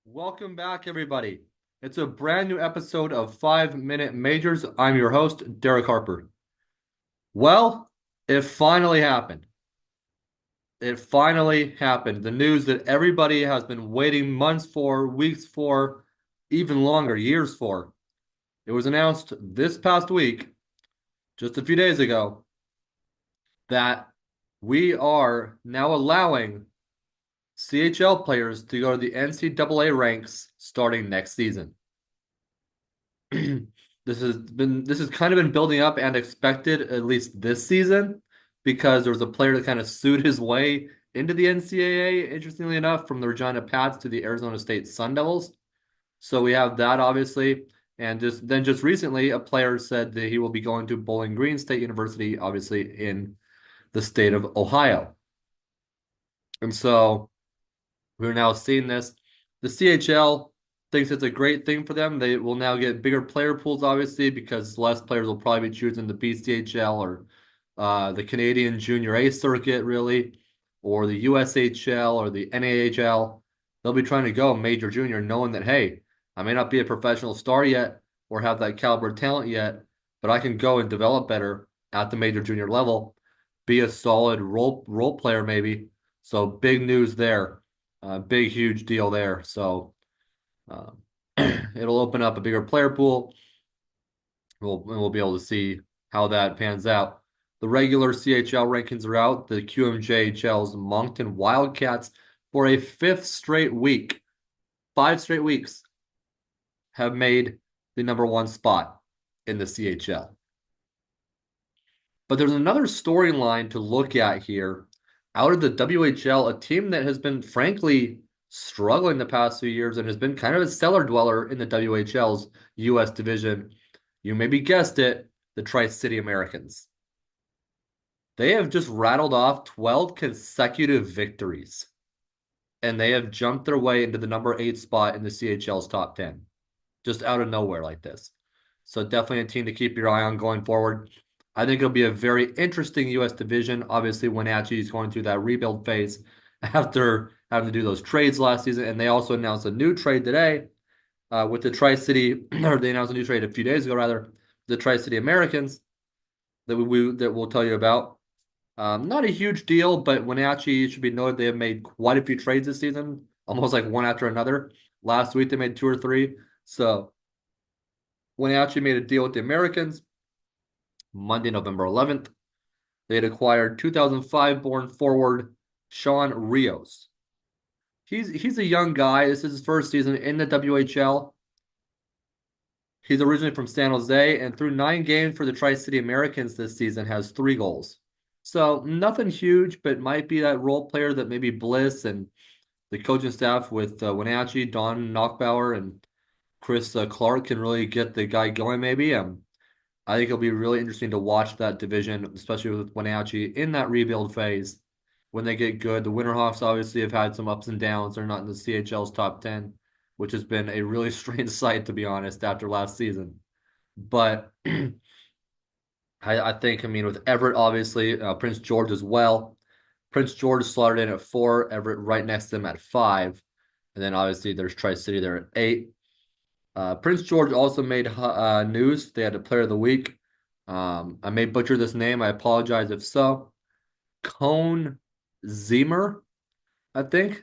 Welcome back, everybody. It's a brand new episode of 5 Minute Majors. I'm your host, Derek Harper. Well, it finally happened. It finally happened. The news that everybody has been waiting months for, weeks for, even longer, years for. It was announced this past week, just a few days ago, that we are now allowing CHL players to go to the NCAA ranks starting next season. This has kind of been building up and expected at least this season because there was a player that kind of sued his way into the NCAA, interestingly enough, from the Regina Pats to the Arizona State Sun Devils. So we have that obviously. And just recently, a player said that he will be going to Bowling Green State University, obviously in the state of Ohio. And so we're now seeing this. The CHL thinks it's a great thing for them. They will now get bigger player pools, obviously, because less players will probably be choosing the BCHL or the Canadian Junior A circuit, really, or the USHL or the NAHL. They'll be trying to go major junior, knowing that, hey, I may not be a professional star yet or have that caliber of talent yet, but I can go and develop better at the major junior level, be a solid role player, maybe. So big news there. Big, huge deal there. So um, it'll open up a bigger player pool. We'll be able to see how that pans out. The regular CHL rankings are out. The QMJHL's Moncton Wildcats, for a fifth straight week, 5 straight weeks, have made the number one spot in the CHL. But there's another storyline to look at here. Out of the WHL, a team that has been frankly struggling the past few years and has been kind of a cellar dweller in the WHL's US division. You maybe guessed it, the Tri-City Americans. They have just rattled off 12 consecutive victories, and they have jumped their way into the number 8 spot in the CHL's top 10, just out of nowhere like this. So definitely a team to keep your eye on going forward. I think it'll be a very interesting U.S. division. Obviously, Wenatchee is going through that rebuild phase after having to do those trades last season, and they also announced a new trade today with the Tri-City, or they announced a new trade a few days ago, rather, the Tri-City Americans that we'll tell you about. Not a huge deal, but Wenatchee should be noted they have made quite a few trades this season, almost like one after another. Last week they made two or three. So Wenatchee made a deal with the Americans Monday, November 11th. They had acquired 2005 born forward Sean Rios. He's a young guy. This is his first season in the WHL. He's originally from San Jose, and through 9 games for the Tri-City Americans this season, has 3 goals. So nothing huge, but might be that role player that maybe Bliss and the coaching staff with Wenatchee, Don Knockbauer, and Chris Clark can really get the guy going. Maybe. I think it'll be really interesting to watch that division, especially with Wenatchee in that rebuild phase. When they get good, the Winterhawks obviously have had some ups and downs. They're not in the CHL's top 10, which has been a really strange sight, to be honest, after last season. But I think, I mean, with Everett, obviously, Prince George as well. Prince George slotted in at 4, Everett right next to them at 5. And then obviously there's Tri City there at 8. Prince George also made news. They had a player of the week. I may butcher this name. I apologize if so. Cone Zemer, I think,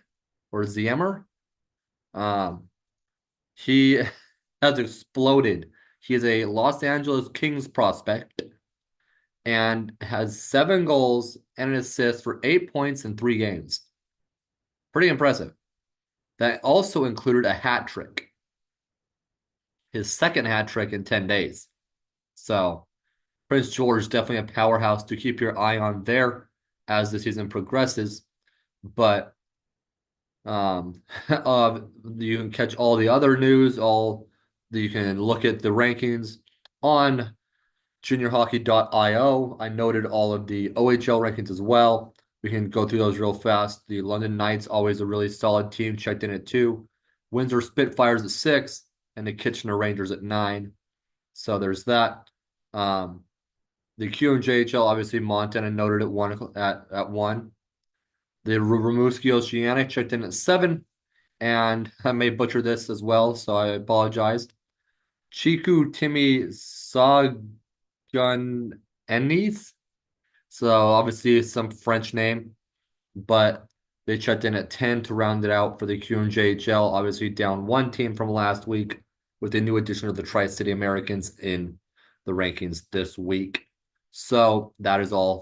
or Ziemer. Um, he has exploded. He is a Los Angeles Kings prospect and has 7 goals and an assist for 8 points in 3 games. Pretty impressive. That also included a hat trick, his second hat trick in 10 days. So Prince George definitely a powerhouse to keep your eye on there as the season progresses. But you can catch all the other news, you can look at the rankings on juniorhockey.io. I noted all of the OHL rankings as well. We can go through those real fast. The London Knights, always a really solid team, checked in at 2. Windsor Spitfires at 6, and the Kitchener Rangers at 9. So there's that. The QMJHL, obviously Montana noted at 1 at 1. The Rimouski Oceanic checked in at 7, and I may butcher this as well, so I apologize. Chiku Timmy Sagunenis. So obviously some French name, but they checked in at 10 to round it out for the QMJHL. Obviously down one team from last week with a new addition of the Tri-City Americans in the rankings this week. So that is all